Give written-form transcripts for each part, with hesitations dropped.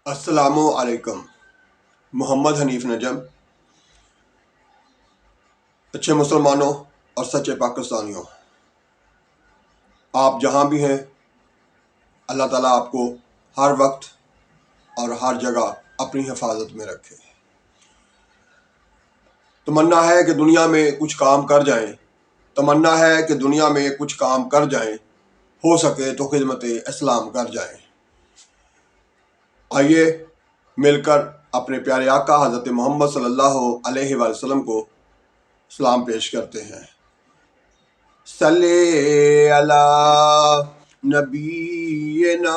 السلام علیکم۔ محمد حنیف نجم۔ اچھے مسلمانوں اور سچے پاکستانیوں، آپ جہاں بھی ہیں، اللہ تعالیٰ آپ کو ہر وقت اور ہر جگہ اپنی حفاظت میں رکھے۔ تمنا ہے کہ دنیا میں کچھ کام کر جائیں، تمنا ہے کہ دنیا میں کچھ کام کر جائیں، ہو سکے تو خدمت اسلام کر جائیں۔ آئیے مل کر اپنے پیارے آقا حضرت محمد صلی اللہ علیہ وآلہ وسلم کو سلام پیش کرتے ہیں۔ صلی علی نبینا،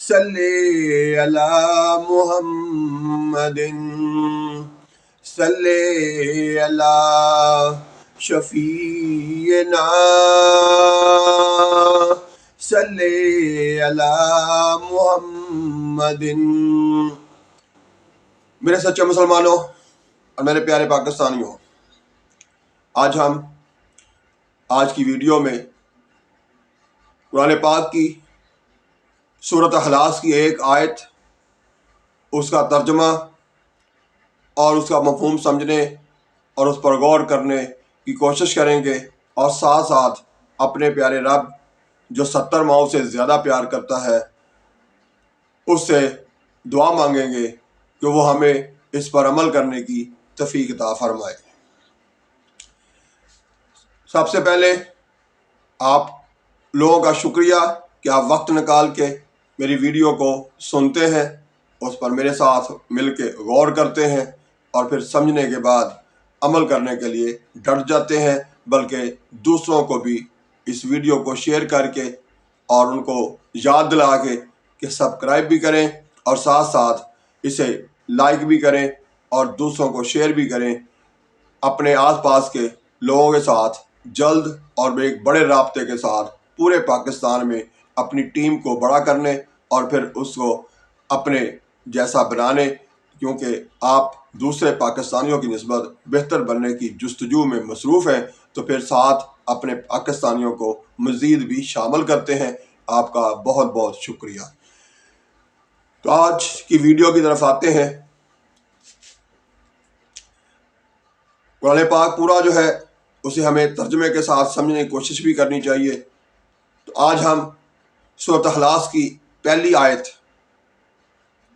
صلی علی محمد، صلی علی شفیعنا، صلی علی محمد۔ میرے سچے مسلمانوں اور میرے پیارے پاکستانیوں، آج کی ویڈیو میں قرآن پاک کی سورۃ اخلاص کی ایک آیت، اس کا ترجمہ اور اس کا مفہوم سمجھنے اور اس پر غور کرنے کی کوشش کریں گے، اور ساتھ ساتھ اپنے پیارے رب جو 70 ماؤں سے زیادہ پیار کرتا ہے اس سے دعا مانگیں گے کہ وہ ہمیں اس پر عمل کرنے کی توفیق عطا فرمائے۔ سب سے پہلے آپ لوگوں کا شکریہ کہ آپ وقت نکال کے میری ویڈیو کو سنتے ہیں، اس پر میرے ساتھ مل کے غور کرتے ہیں، اور پھر سمجھنے کے بعد عمل کرنے کے لیے ڈٹ جاتے ہیں، بلکہ دوسروں کو بھی اس ویڈیو کو شیئر کر کے اور ان کو یاد دلا کے کہ سبسکرائب بھی کریں، اور ساتھ ساتھ اسے لائک بھی کریں اور دوسروں کو شیئر بھی کریں، اپنے آس پاس کے لوگوں کے ساتھ جلد اور ایک بڑے رابطے کے ساتھ پورے پاکستان میں اپنی ٹیم کو بڑا کرنے اور پھر اس کو اپنے جیسا بنانے، کیونکہ آپ دوسرے پاکستانیوں کی نسبت بہتر بننے کی جستجو میں مصروف ہیں، تو پھر ساتھ اپنے پاکستانیوں کو مزید بھی شامل کرتے ہیں۔ آپ کا بہت بہت شکریہ۔ تو آج کی ویڈیو کی طرف آتے ہیں۔ قرآن پاک پورا جو ہے اسے ہمیں ترجمے کے ساتھ سمجھنے کی کوشش بھی کرنی چاہیے۔ تو آج ہم سورۃ اخلاص کی پہلی آیت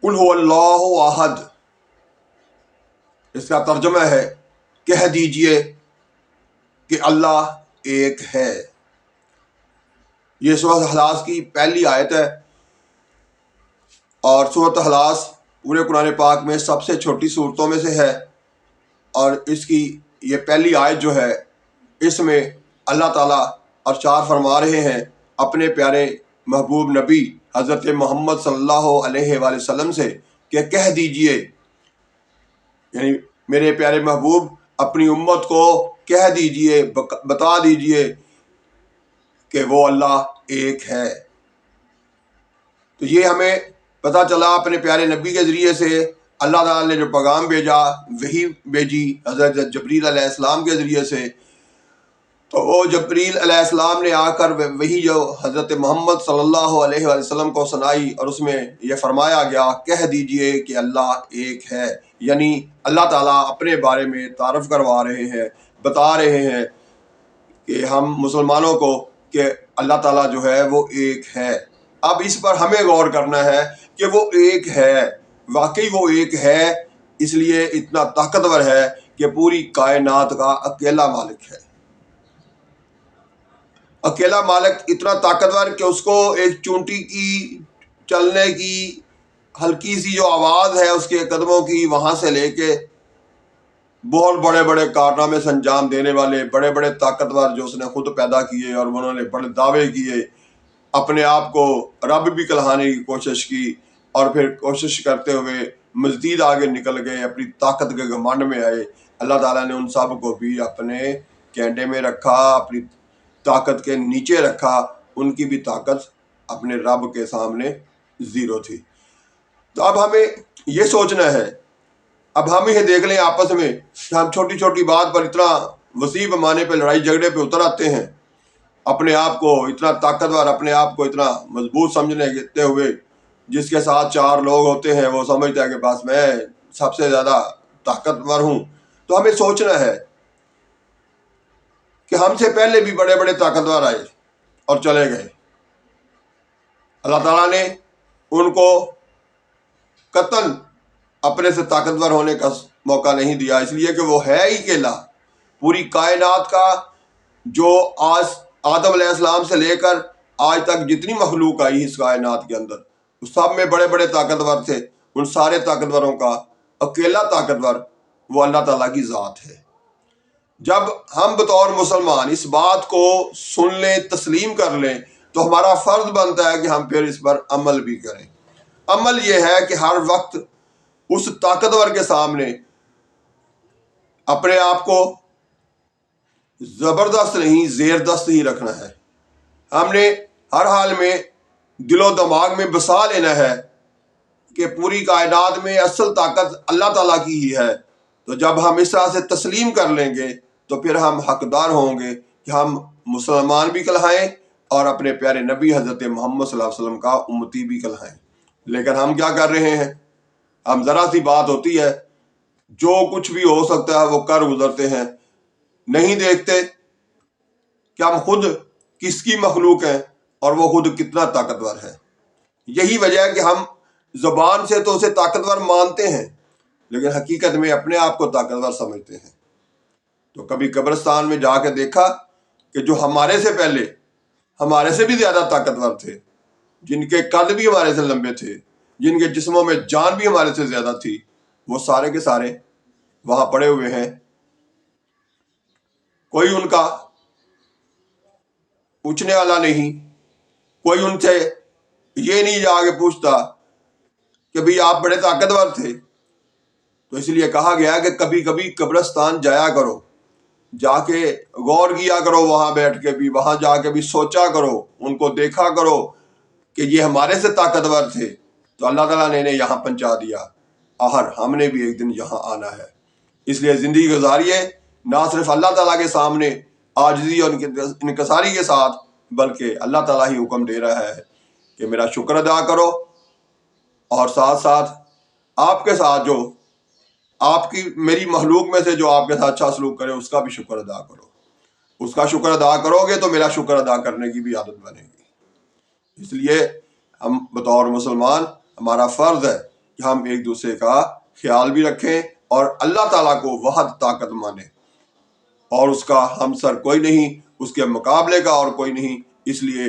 قل هو اللہ احد، اس کا ترجمہ ہے کہہ دیجئے کہ اللہ ایک ہے۔ یہ سورۃ اخلاص کی پہلی آیت ہے، اور سورۃ اخلاص پورے قرآن پاک میں سب سے چھوٹی صورتوں میں سے ہے، اور اس کی یہ پہلی آیت جو ہے اس میں اللہ تعالیٰ ارشاد فرما رہے ہیں اپنے پیارے محبوب نبی حضرت محمد صلی اللہ علیہ وآلہ وسلم سے کہ کہہ دیجئے، یعنی میرے پیارے محبوب اپنی امت کو کہہ دیجئے، بتا دیجئے کہ وہ اللہ ایک ہے۔ تو یہ ہمیں پتہ چلا اپنے پیارے نبی کے ذریعے سے، اللہ تعالیٰ نے جو پیغام بھیجا، وحی بھیجی حضرت جبریل علیہ السلام کے ذریعے سے، تو وہ جبریل علیہ السلام نے آ کر وہی جو حضرت محمد صلی اللہ علیہ وآلہ وسلم کو سنائی، اور اس میں یہ فرمایا گیا کہہ دیجئے کہ اللہ ایک ہے، یعنی اللہ تعالیٰ اپنے بارے میں تعارف کروا رہے ہیں، بتا رہے ہیں کہ ہم مسلمانوں کو کہ اللہ تعالیٰ جو ہے وہ ایک ہے۔ اب اس پر ہمیں غور کرنا ہے کہ وہ ایک ہے، واقعی وہ ایک ہے، اس لیے اتنا طاقتور ہے کہ پوری کائنات کا اکیلا مالک ہے۔ اکیلا مالک اتنا طاقتور کہ اس کو ایک چونٹی کی چلنے کی ہلکی سی جو آواز ہے اس کے قدموں کی، وہاں سے لے کے بہت بڑے بڑے کارنامے سے انجام دینے والے بڑے بڑے طاقتور جو اس نے خود پیدا کیے، اور انہوں نے بڑے دعوے کیے، اپنے آپ کو رب بھی کہلانے کی کوشش کی، اور پھر کوشش کرتے ہوئے مزید آگے نکل گئے، اپنی طاقت کے گھمنڈ میں آئے۔ اللہ تعالیٰ نے ان سب کو بھی اپنے کینڈے میں رکھا، اپنی طاقت کے نیچے رکھا، ان کی بھی طاقت اپنے رب کے سامنے زیرو تھی۔ تو اب ہمیں یہ سوچنا ہے، اب ہم یہ دیکھ لیں آپس میں کہ ہم چھوٹی چھوٹی بات پر اتنا وسیع پیمانے پہ لڑائی جھگڑے پہ اتر آتے ہیں، اپنے آپ کو اتنا طاقتور، اپنے آپ کو اتنا مضبوط سمجھتے ہوئے جس کے ساتھ 4 لوگ ہوتے ہیں وہ سمجھتا ہے کہ بس میں سب سے زیادہ طاقتور ہوں. تو ہمیں سوچنا ہے کہ ہم سے پہلے بھی بڑے بڑے طاقتور آئے اور چلے گئے. اللہ تعالیٰ نے ان کو قطعاً اپنے سے طاقتور ہونے کا موقع نہیں دیا، اس لیے کہ وہ ہے ہی اکیلا. پوری کائنات کا جو آج آدم علیہ السلام سے لے کر آج تک جتنی مخلوق آئی اس کائنات کے اندر، سب میں بڑے بڑے طاقتور تھے. ان سارے طاقتوروں کا اکیلا طاقتور وہ اللہ تعالیٰ کی ذات ہے. جب ہم بطور مسلمان اس بات کو سن لیں، تسلیم کر لیں، تو ہمارا فرض بنتا ہے کہ ہم پھر اس پر عمل بھی کریں. عمل یہ ہے کہ ہر وقت اس طاقتور کے سامنے اپنے آپ کو زبردست نہیں، زیر دست ہی رکھنا ہے. ہم نے ہر حال میں دل و دماغ میں بسا لینا ہے کہ پوری کائنات میں اصل طاقت اللہ تعالیٰ کی ہی ہے. تو جب ہم اس طرح سے تسلیم کر لیں گے تو پھر ہم حقدار ہوں گے کہ ہم مسلمان بھی کہلائیں اور اپنے پیارے نبی حضرت محمد صلی اللہ علیہ وسلم کا امتی بھی کہلائیں. لیکن ہم کیا کر رہے ہیں؟ ہم ذرا سی بات ہوتی ہے، جو کچھ بھی ہو سکتا ہے وہ کر گزرتے ہیں، نہیں دیکھتے کہ ہم خود کس کی مخلوق ہیں اور وہ خود کتنا طاقتور ہے. یہی وجہ ہے کہ ہم زبان سے تو اسے طاقتور مانتے ہیں لیکن حقیقت میں اپنے آپ کو طاقتور سمجھتے ہیں. تو کبھی قبرستان میں جا کے دیکھا کہ جو ہمارے سے پہلے ہمارے سے بھی زیادہ طاقتور تھے، جن کے قد بھی ہمارے سے لمبے تھے، جن کے جسموں میں جان بھی ہمارے سے زیادہ تھی، وہ سارے کے سارے وہاں پڑے ہوئے ہیں. کوئی ان کا پوچھنے والا نہیں، کوئی ان سے یہ نہیں جا کے پوچھتا کہ بھئی آپ بڑے طاقتور تھے. تو اس لیے کہا گیا کہ کبھی کبھی قبرستان جایا کرو، جا کے غور کیا کرو، وہاں بیٹھ کے بھی، وہاں جا کے بھی سوچا کرو، ان کو دیکھا کرو کہ یہ ہمارے سے طاقتور تھے تو اللہ تعالیٰ نے انہیں یہاں پہنچا دیا، آخر ہم نے بھی ایک دن یہاں آنا ہے. اس لیے زندگی گزاریے نہ صرف اللہ تعالیٰ کے سامنے عاجزی اور انکساری کے ساتھ، بلکہ اللہ تعالیٰ ہی حکم دے رہا ہے کہ میرا شکر ادا کرو، اور ساتھ ساتھ آپ کے ساتھ جو آپ کی میری مخلوق میں سے جو آپ کے ساتھ اچھا سلوک کرے اس کا بھی شکر ادا کرو. اس کا شکر ادا کرو گے تو میرا شکر ادا کرنے کی بھی عادت بنے گی. اس لیے ہم بطور مسلمان ہمارا فرض ہے کہ ہم ایک دوسرے کا خیال بھی رکھیں اور اللہ تعالیٰ کو وحد طاقت مانیں، اور اس کا ہمسر کوئی نہیں، اس کے مقابلے کا اور کوئی نہیں. اس لیے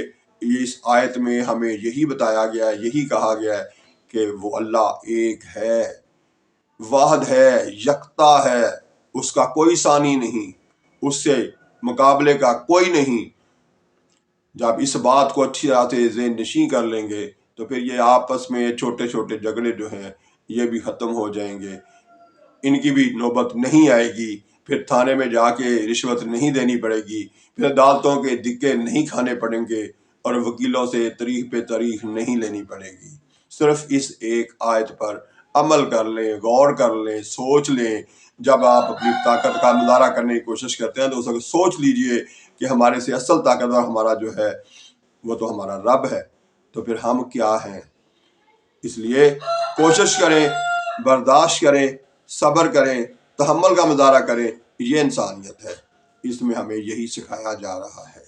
اس آیت میں ہمیں یہی بتایا گیا ہے، یہی کہا گیا ہے کہ وہ اللہ ایک ہے، واحد ہے، یکتا ہے، اس کا کوئی ثانی نہیں، اس سے مقابلے کا کوئی نہیں. جب اس بات کو اچھی طرح سے ذہن نشین کر لیں گے تو پھر یہ آپس میں چھوٹے چھوٹے جھگڑے جو ہیں یہ بھی ختم ہو جائیں گے، ان کی بھی نوبت نہیں آئے گی. پھر تھانے میں جا کے رشوت نہیں دینی پڑے گی، پھر عدالتوں کے دھکے نہیں کھانے پڑیں گے، اور وکیلوں سے تاریخ پہ تاریخ نہیں لینی پڑے گی. صرف اس ایک آیت پر عمل کر لیں، غور کر لیں، سوچ لیں. جب آپ اپنی طاقت کا مظاہرہ کرنے کی کوشش کرتے ہیں تو اس وقت سوچ لیجئے کہ ہمارے سے اصل طاقتور ہمارا جو ہے وہ تو ہمارا رب ہے، تو پھر ہم کیا ہیں. اس لیے کوشش کریں، برداشت کریں، صبر کریں، تحمل کا مظاہرہ کریں. یہ انسانیت ہے، اس میں ہمیں یہی سکھایا جا رہا ہے.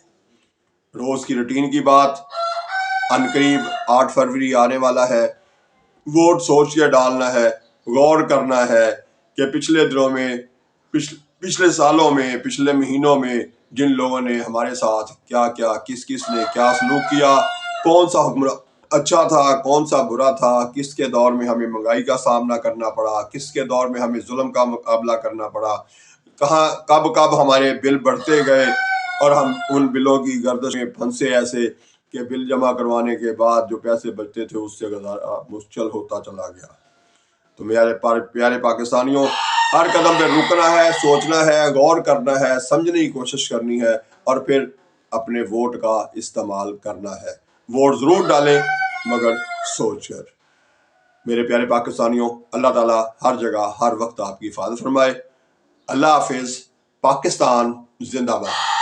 روز کی روٹین کی بات، عنقریب 8 فروری آنے والا ہے. ووٹ سوچ کے ڈالنا ہے، غور کرنا ہے کہ پچھلے دنوں میں، پچھلے سالوں میں، پچھلے مہینوں میں جن لوگوں نے ہمارے ساتھ کیا کیا، کس نے کیا سلوک کیا، کون سا حکم اچھا تھا، کون سا برا تھا، کس کے دور میں ہمیں مہنگائی کا سامنا کرنا پڑا، کس کے دور میں ہمیں ظلم کا مقابلہ کرنا پڑا، کہاں کب ہمارے بل بڑھتے گئے اور ہم ان بلوں کی گردش میں پھنسے ایسے کہ بل جمع کروانے کے بعد جو پیسے بچتے تھے اس سے گزارا مشکل ہوتا چلا گیا. تو میرے پیارے پاکستانیوں، ہر قدم پہ رکنا ہے، سوچنا ہے، غور کرنا ہے، سمجھنے کی کوشش کرنی ہے، اور پھر اپنے ووٹ کا استعمال کرنا ہے. ووٹ ضرور ڈالیں مگر سوچ کر. میرے پیارے پاکستانیوں، اللہ تعالیٰ ہر جگہ ہر وقت آپ کی حفاظت فرمائے. اللہ حافظ. پاکستان زندہ باد.